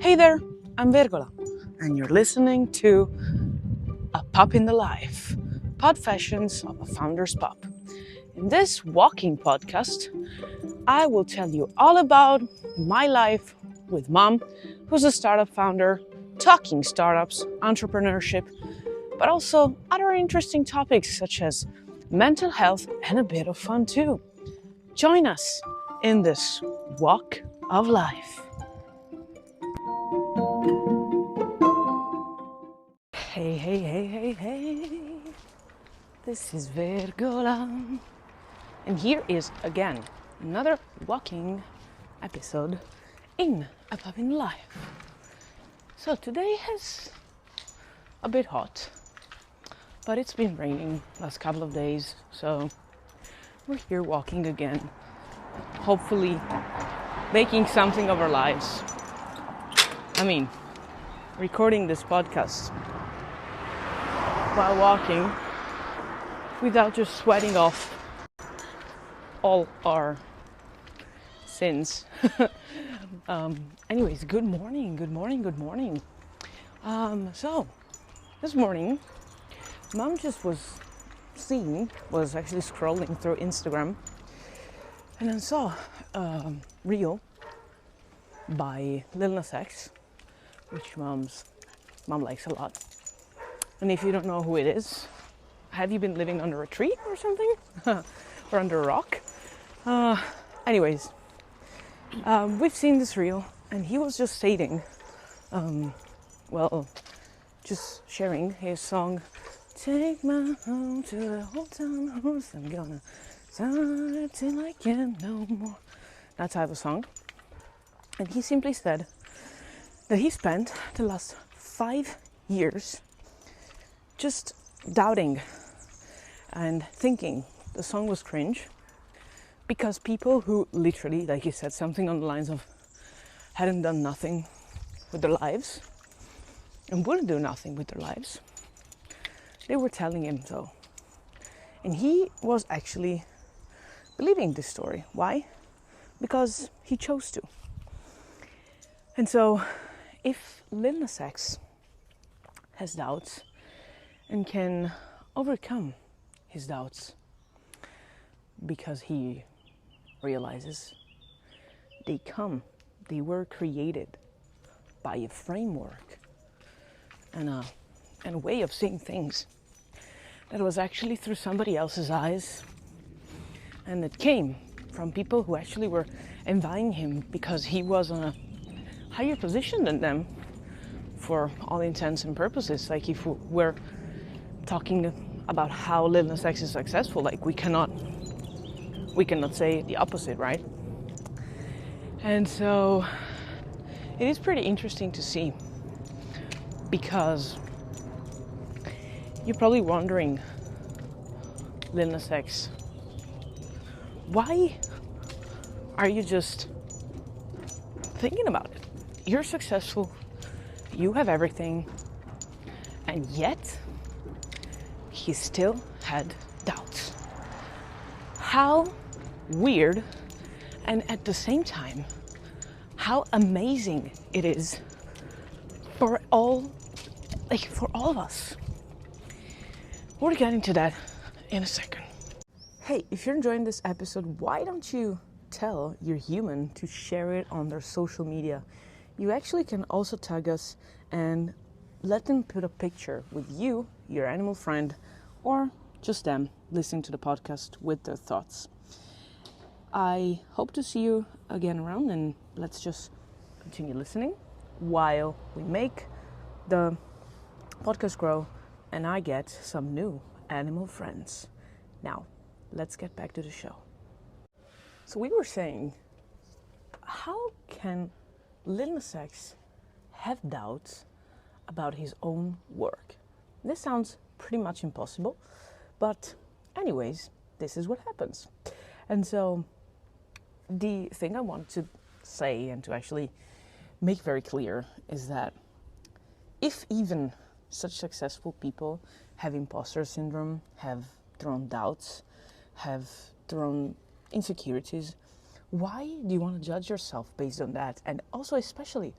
Hey there, I'm Vergola, and you're listening to a Pup in the Life, Pod-fessions of a founder's pup. In this walking podcast, I will tell you all about my life with Mom, who's a startup founder, talking startups, entrepreneurship, but also other interesting topics such as mental health and a bit of fun too. Join us in this walk of life. Hey. This is Vergola. And here is again another walking episode in a Pup in the Life. So today is a bit hot, but it's been raining last couple of days, so we're here walking again, hopefully making something of our lives. I mean, recording this podcast while walking without just sweating off all our sins. Anyways, good morning. So this morning, Mom just was actually scrolling through Instagram and then saw a reel by Lil Nas X, which Mom likes a lot. And if you don't know who it is, have you been living under a tree or something? Or under a rock? Anyways, we've seen this reel, and he was just stating, just sharing his song, "Take my home to the old town house, I'm gonna sound it till I can no more." That type of song. And he simply said that he spent the last 5 years just doubting and thinking the song was cringe because people who literally, like he said, something on the lines of hadn't done nothing with their lives and wouldn't do nothing with their lives, they were telling him so. And he was actually believing this story. Why? Because he chose to. And so if Lil Nas X has doubts and can overcome his doubts because he realizes they were created by a framework and a way of seeing things that was actually through somebody else's eyes, and it came from people who actually were envying him because he was on a higher position than them for all intents and purposes. Like if we're talking about how Lil Nas X is successful, like we cannot say the opposite, right? And so it is pretty interesting to see, because you're probably wondering, Lil Nas X, why are you just thinking about it? You're successful, you have everything, and yet he still had doubts. How weird, and at the same time, how amazing it is for all of us. We'll get into that in a second. Hey, if you're enjoying this episode, why don't you tell your human to share it on their social media? You actually can also tag us and let them put a picture with you, your animal friend, or just them listening to the podcast with their thoughts. I hope to see you again around, and let's just continue listening while we make the podcast grow and I get some new animal friends. Now, let's get back to the show. So we were saying, how can Lil Nas X have doubts about his own work? This sounds pretty much impossible, but anyways, this is what happens. And so the thing I want to say and to actually make very clear is that if even such successful people have imposter syndrome, have their own doubts, have their own insecurities, why do you want to judge yourself based on that? And also, especially,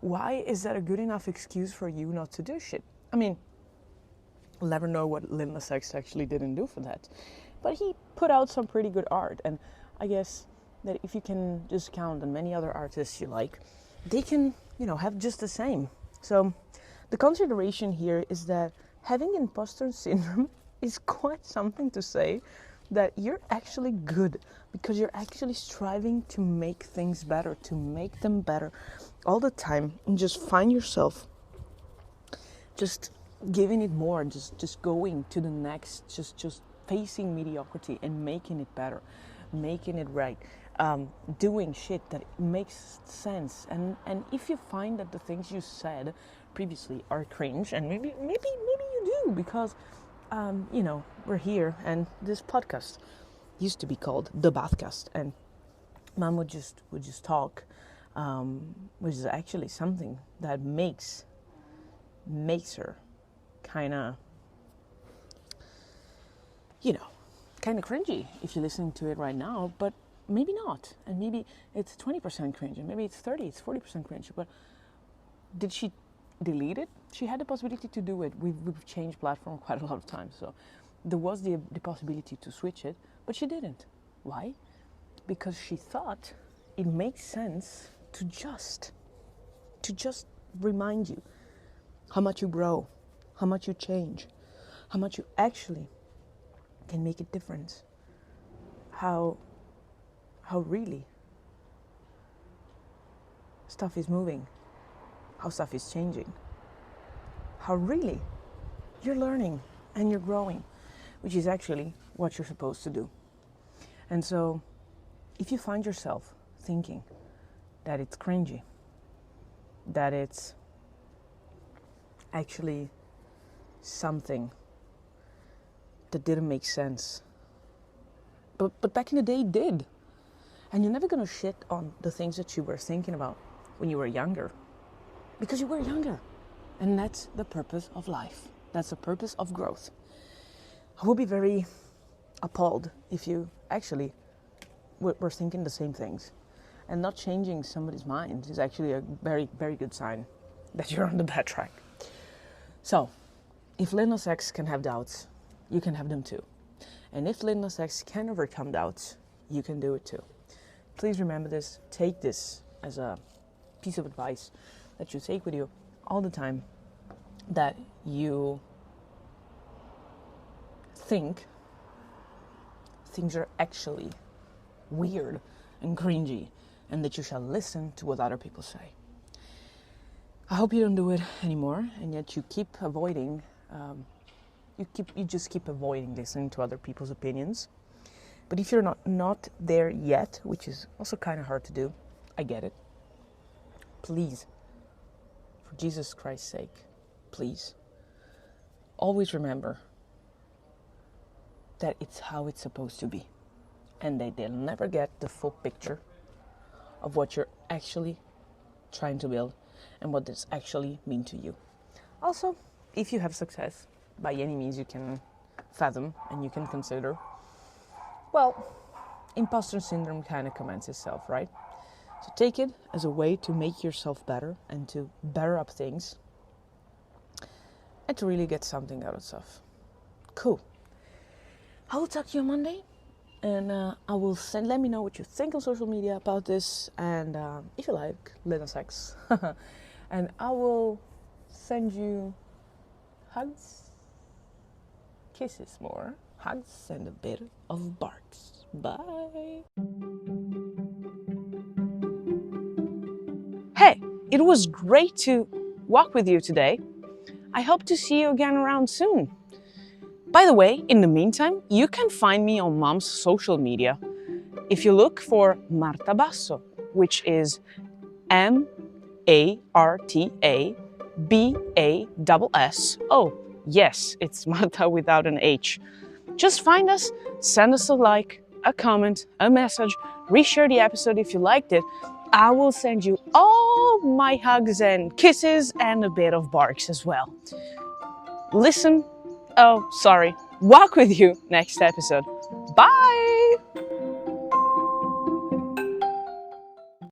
why is that a good enough excuse for you not to do shit? I mean, we'll never know what Lil Nas X actually didn't do for that. But he put out some pretty good art, and I guess that if you can just count on many other artists you like, they can, have just the same. So the consideration here is that having imposter syndrome is quite something to say, that you're actually good because you're actually striving to make things better, to make them better all the time, and just find yourself just giving it more, just going to the next, just facing mediocrity and making it better, making it right, doing shit that makes sense. And if you find that the things you said previously are cringe, and maybe you do, because we're here, and this podcast used to be called the Bathcast, and Mom would just talk, which is actually something that makes her kind of cringy if you're listening to it right now, but maybe not. And maybe it's 20% cringe, and maybe it's 30, it's 40% cringe. But did she delete it? She had the possibility to do it. We've changed platform quite a lot of times, so there was the possibility to switch it, but she didn't. Why? Because she thought it makes sense to just remind you how much you grow, how much you change, how much you actually can make a difference, how really stuff is moving, how stuff is changing, how really you're learning and you're growing, which is actually what you're supposed to do. And so if you find yourself thinking that it's cringy, that it's actually something that didn't make sense, but back in the day it did, and you're never gonna shit on the things that you were thinking about when you were younger, because you were younger, and that's the purpose of life. That's the purpose of growth. I would be very appalled if you actually were thinking the same things, and not changing somebody's mind is actually a very, very good sign that you're on the bad track. So, if Lil Nas X can have doubts, you can have them too. And if Lil Nas X can overcome doubts, you can do it too. Please remember this. Take this as a piece of advice that you take with you all the time, that you think things are actually weird and cringy, and that you shall listen to what other people say. I hope you don't do it anymore, and yet you keep avoiding, you just keep avoiding listening to other people's opinions. But if you're not there yet, which is also kind of hard to do, I get it. Please, for Jesus Christ's sake, please, always remember that it's how it's supposed to be, and that they'll never get the full picture of what you're actually trying to build and what this actually mean to you. Also, if you have success by any means you can fathom and you can consider, well, imposter syndrome kind of commends itself, right? So take it as a way to make yourself better and to better up things and to really get something out of stuff. Cool. I will talk to you on Monday, and I will let me know what you think on social media about this, and if you like Lil Nas X. And I will send you hugs, kisses more, hugs, and a bit of barks. Bye. Hey, it was great to walk with you today. I hope to see you again around soon. By the way, in the meantime, you can find me on Mom's social media. If you look for Marta Basso, which is MartaBasso. Yes, it's Marta without an H. Just find us, send us a like, a comment, a message, reshare the episode if you liked it. I will send you all my hugs and kisses and a bit of barks as well. Walk with you next episode. Bye!